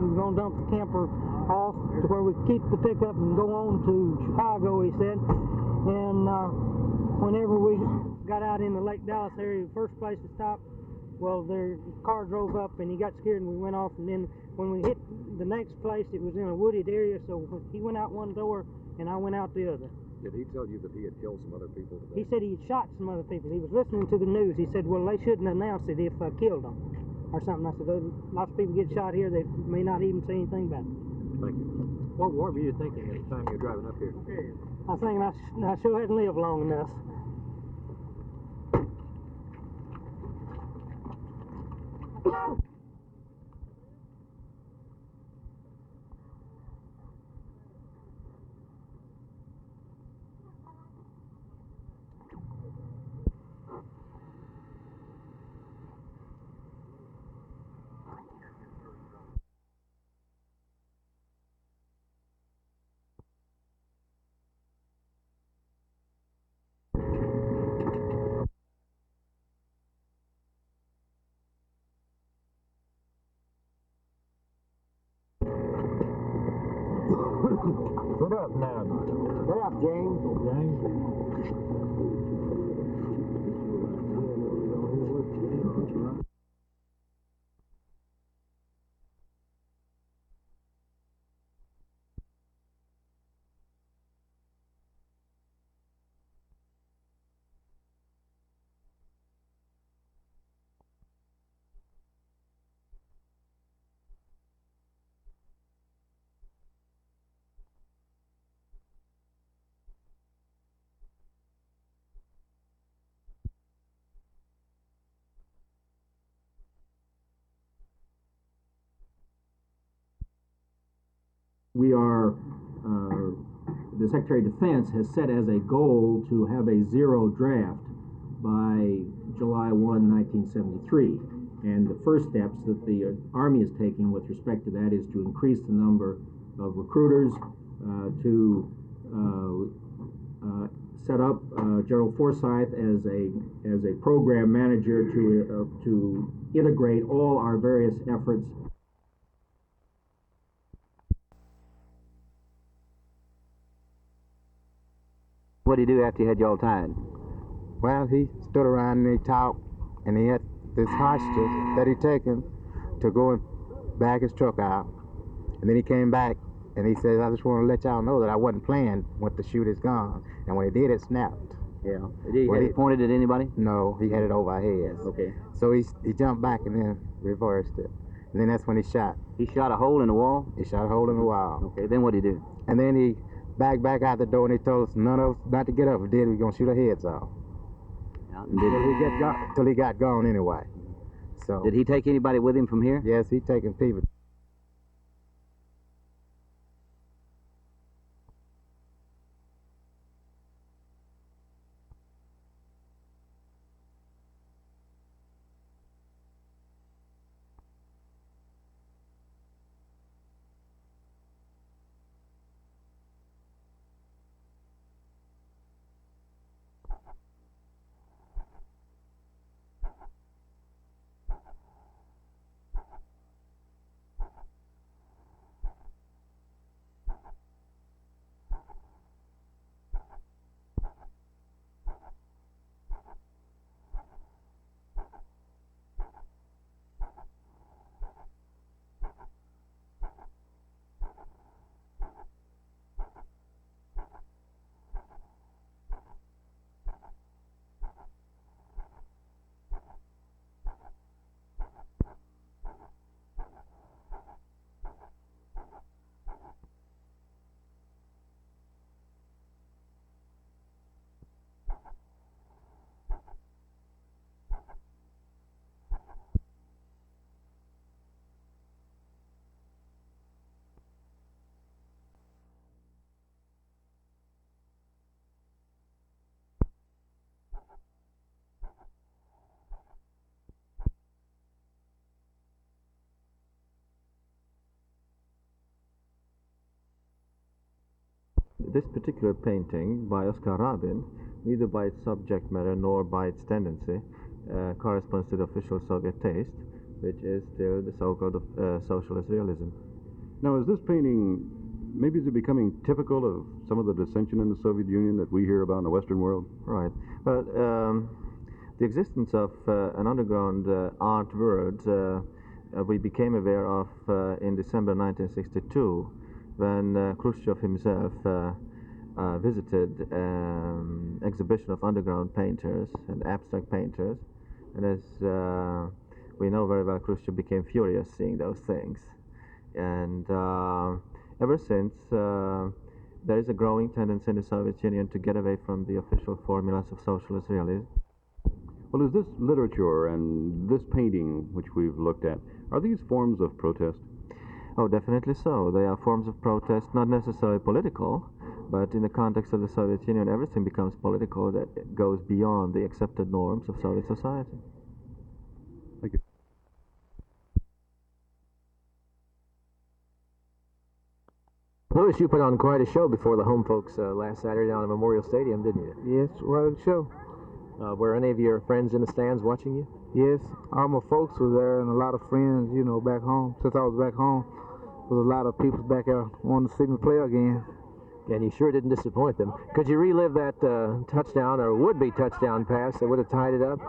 We were going to dump the camper off to where we could keep the pickup and go on to Chicago, he said. And whenever we got out in the Lake Dallas area, the first place to stop, well, their car drove up and he got scared and we went off. And then when we hit the next place, it was in a wooded area, so he went out one door and I went out the other. Did he tell you that he had killed some other people today? He said he had shot some other people. He was listening to the news. He said, well, they shouldn't announce it if I killed them or something. I said, lots of people get shot here. They may not even say anything about it. Thank you. What were you thinking at the time you were driving up here? I think I sure hadn't lived long enough. What up now? What up, James? We are, the Secretary of Defense has set as a goal to have a zero draft by July 1, 1973. And the first steps that the Army is taking with respect to that is to increase the number of recruiters, to set up General Forsyth as a program manager to integrate all our various efforts. What did he do after he had y'all tied? Well, he stood around and he talked, and he had this hostage that he taken to go and bag his truck out. And then he came back and he said, I just want to let y'all know that I wasn't playing with the shoot his gun. And when he did, it snapped. Yeah. Did he point it at anybody? No, he had it over our heads. Okay. So he jumped back and then reversed it. And then that's when he shot. He shot a hole in the wall? He shot a hole in the wall. Okay, then what did he do? And then he back out the door and he told us none of us not to get up. If we did, we were going to shoot our heads off. Till he got gone anyway. So. Did he take anybody with him from here? Yes, he taken Pevytoe. This particular painting by Oscar Rabin, neither by its subject matter nor by its tendency, corresponds to the official Soviet taste, which is still the so-called socialist realism. Now, is this painting, maybe is it becoming typical of some of the dissension in the Soviet Union that we hear about in the Western world? Right. But the existence of an underground art world we became aware of in December 1962 when Khrushchev himself visited exhibition of underground painters and abstract painters. And as we know very well, Khrushchev became furious seeing those things. And ever since, there is a growing tendency in the Soviet Union to get away from the official formulas of socialist realism. Well, is this literature and this painting, which we've looked at, are these forms of protest? Oh, definitely so. They are forms of protest, not necessarily political, but in the context of the Soviet Union, everything becomes political that goes beyond the accepted norms of Soviet society. Thank you. Louis, you put on quite a show before the home folks last Saturday down at Memorial Stadium, didn't you? Yes, what a show. Were any of your friends in the stands watching you? Yes, all my folks were there and a lot of friends, you know, back home. Since I was back home, there was a lot of people back there wanting to see me play again. And you sure didn't disappoint them. Could you relive that touchdown, or would-be touchdown pass that would have tied it up,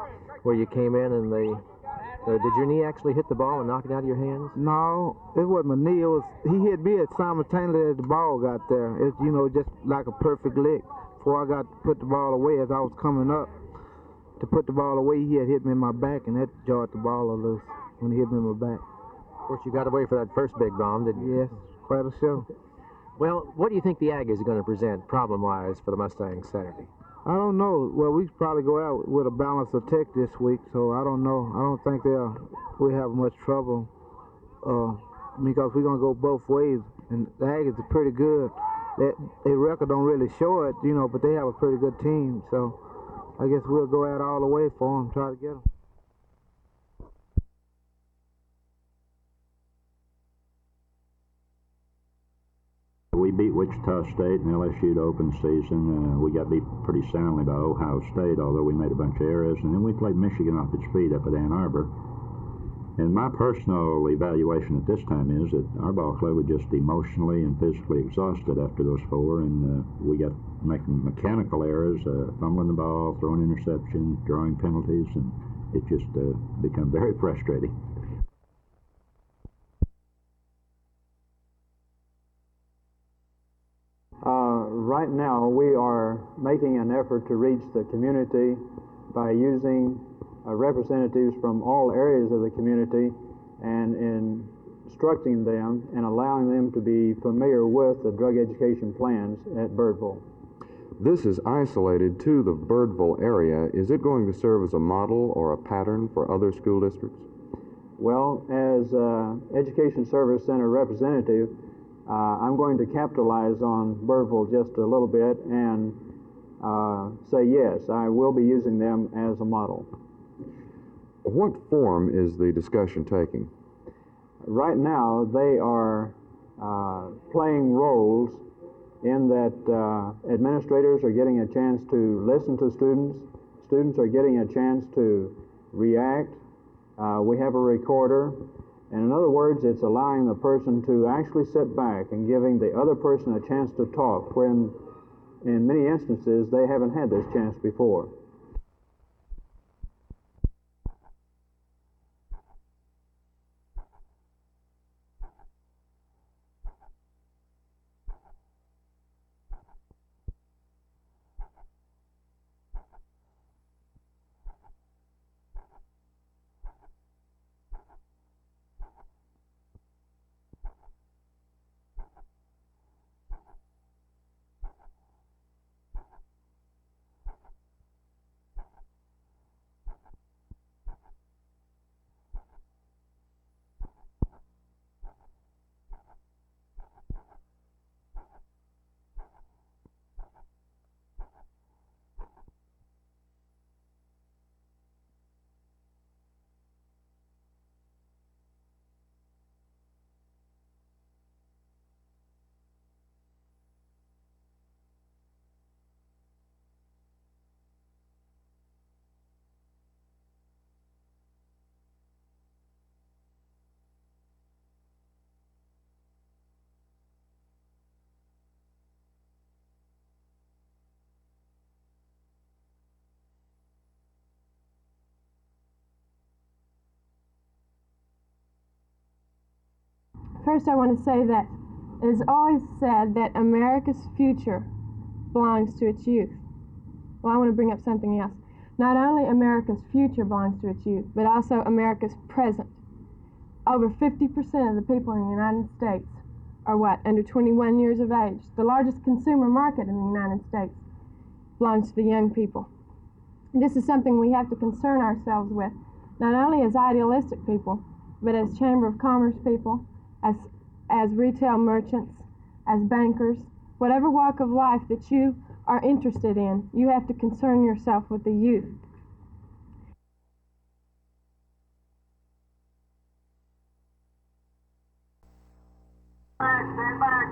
where you came in and did your knee actually hit the ball and knock it out of your hands? No, it wasn't my knee. He hit me simultaneously as the ball got there. It's, you know, just like a perfect lick. Before I got to put the ball away, as I was coming up to put the ball away, he had hit me in my back, and that jarred the ball loose when he hit me in my back. Of course, you got away for that first big bomb, didn't you? Yes, quite a show. Well, what do you think the Aggies are going to present, problem-wise, for the Mustangs Saturday? I don't know. Well, we probably go out with a balance of tech this week, so I don't know. I don't think we'll have much trouble because we're going to go both ways. And the Aggies are pretty good. Their record don't really show it, you know, but they have a pretty good team. So I guess we'll go out all the way for them, try to get them. We beat Wichita State in LSU's open season. We got beat pretty soundly by Ohio State, although we made a bunch of errors. And then we played Michigan off its feet up at Ann Arbor. And my personal evaluation at this time is that our ball club was just emotionally and physically exhausted after those four, and we got making mechanical errors, fumbling the ball, throwing interceptions, drawing penalties, and it just became very frustrating. Right now, we are making an effort to reach the community by using representatives from all areas of the community and instructing them and allowing them to be familiar with the drug education plans at Birdville. This is isolated to the Birdville area. Is it going to serve as a model or a pattern for other school districts? Well, as Education Service Center representative, I'm going to capitalize on Birdville just a little bit and say yes, I will be using them as a model. What form is the discussion taking? Right now, they are playing roles in that administrators are getting a chance to listen to students. Students are getting a chance to react. We have a recorder. And in other words, it's allowing the person to actually sit back and giving the other person a chance to talk when, in many instances, they haven't had this chance before. First, I want to say that it is always said that America's future belongs to its youth. Well, I want to bring up something else. Not only America's future belongs to its youth, but also America's present. Over 50% of the people in the United States are under 21 years of age. The largest consumer market in the United States belongs to the young people. This is something we have to concern ourselves with, not only as idealistic people, but as Chamber of Commerce people, as retail merchants, as bankers, whatever walk of life that you are interested in, you have to concern yourself with the youth. Stand back.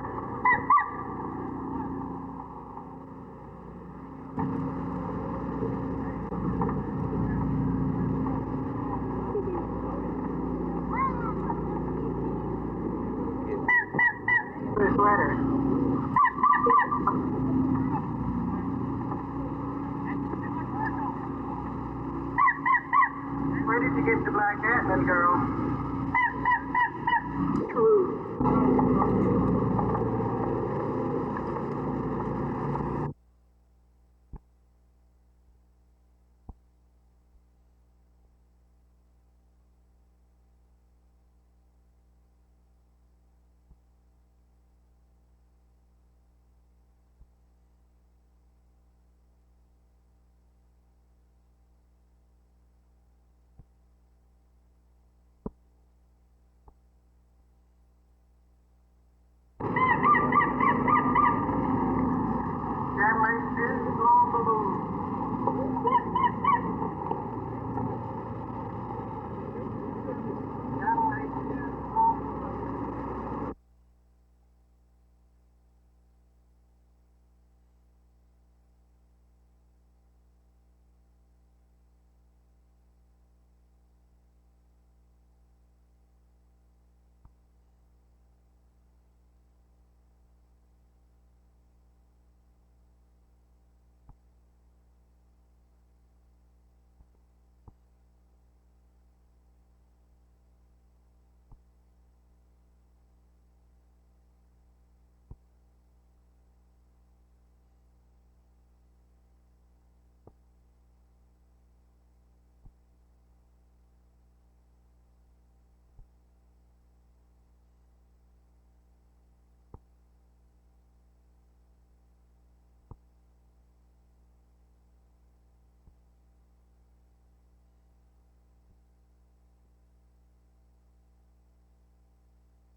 This letter. Where did you get the black hat, little girl?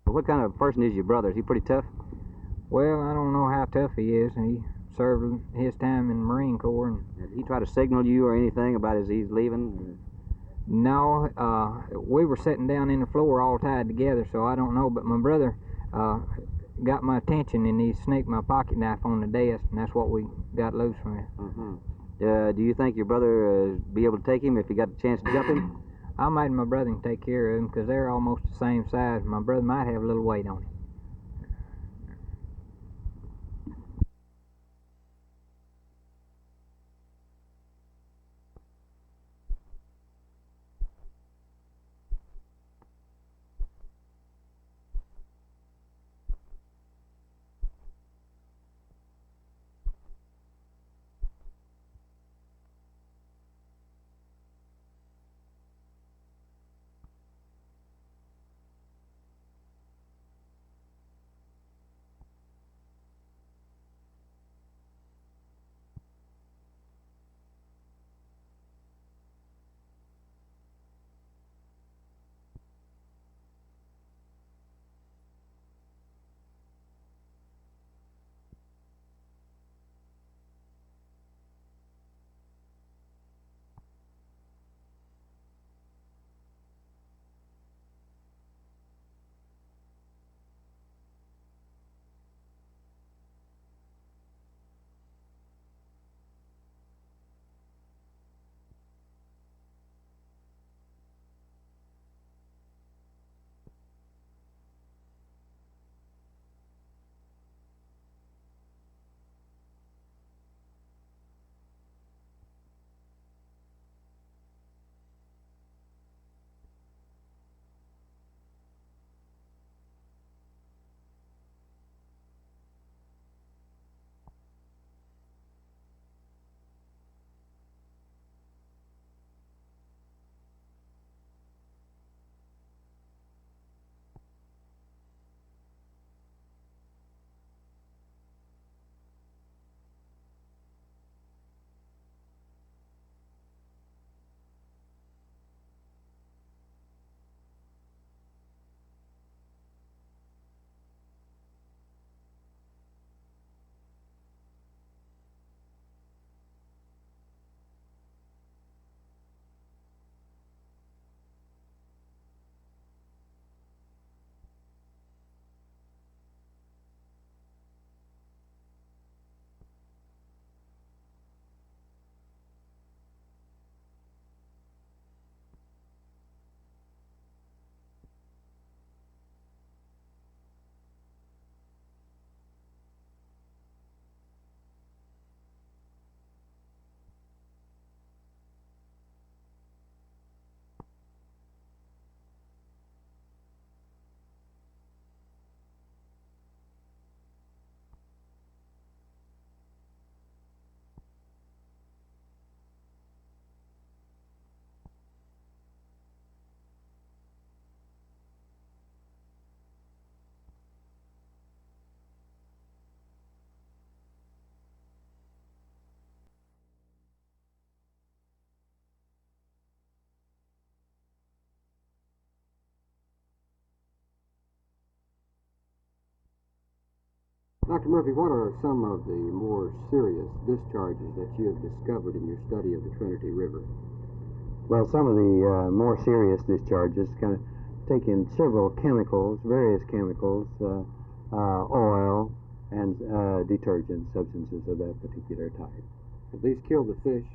What kind of person is your brother? Is he pretty tough? Well, I don't know how tough he is. He served his time in the Marine Corps. And did he try to signal you or anything about as he's leaving? No, we were sitting down in the floor all tied together, so I don't know. But my brother got my attention, and he sneaked my pocket knife on the desk, and that's what we got loose from it. Mm-hmm. Do you think your brother be able to take him if he got a chance to jump him? I made my brother take care of him because they're almost the same size. My brother might have a little weight on him. Dr. Murphy, what are some of the more serious discharges that you have discovered in your study of the Trinity River? Well, some of the more serious discharges kind of take in several chemicals, various chemicals, oil, and detergent substances of that particular type. Have these killed the fish?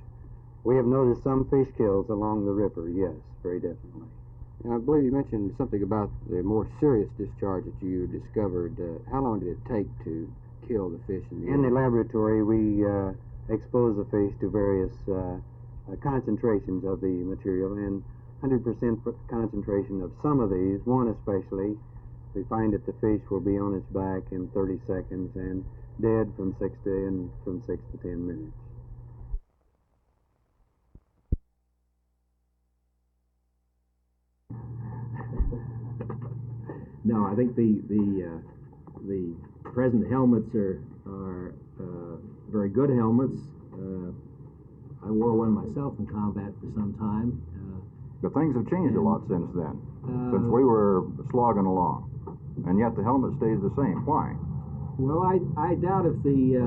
We have noticed some fish kills along the river, yes, very definitely. And I believe you mentioned something about the more serious discharge that you discovered. How long did it take to kill the fish in the In the river? laboratory, we expose the fish to various concentrations of the material, and 100% concentration of some of these, one especially, we find that the fish will be on its back in 30 seconds and dead from 6 to 10 minutes. No, I think the present helmets are very good helmets. I wore one myself in combat for some time. But things have changed a lot since then, since we were slogging along, and yet the helmet stays the same. Why? Well, I doubt if the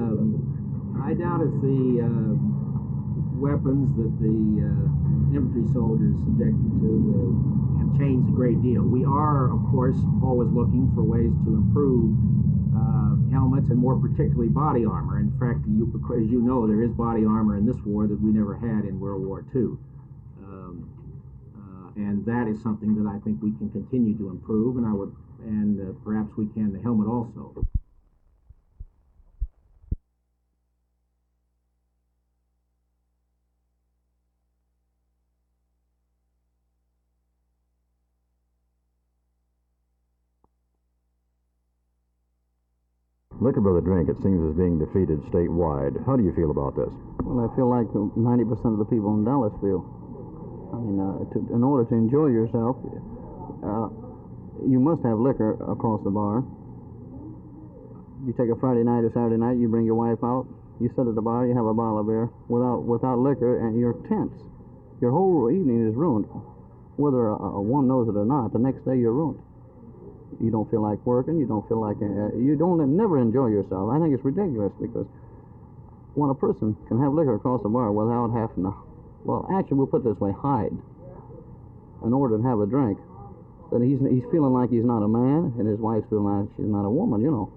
weapons that the infantry soldiers subjected to have changed a great deal. We are, of course, always looking for ways to improve helmets, and more particularly body armor. In fact, as you know, there is body armor in this war that we never had in World War II. And that is something that I think we can continue to improve, and perhaps we can the helmet also. Liquor by the drink, it seems, is being defeated statewide. How do you feel about this? Well, I feel like 90% of the people in Dallas feel. I mean, in order to enjoy yourself, you must have liquor across the bar. You take a Friday night or Saturday night, you bring your wife out, you sit at the bar, you have a bottle of beer. Without liquor, and you're tense. Your whole evening is ruined. Whether one knows it or not, the next day you're ruined. You don't feel like working. You don't feel like never enjoy yourself. I think it's ridiculous, because when a person can have liquor across the bar without having to, well, actually, we'll put it this way, hide in order to have a drink, then he's feeling like he's not a man, and his wife's feeling like she's not a woman, you know.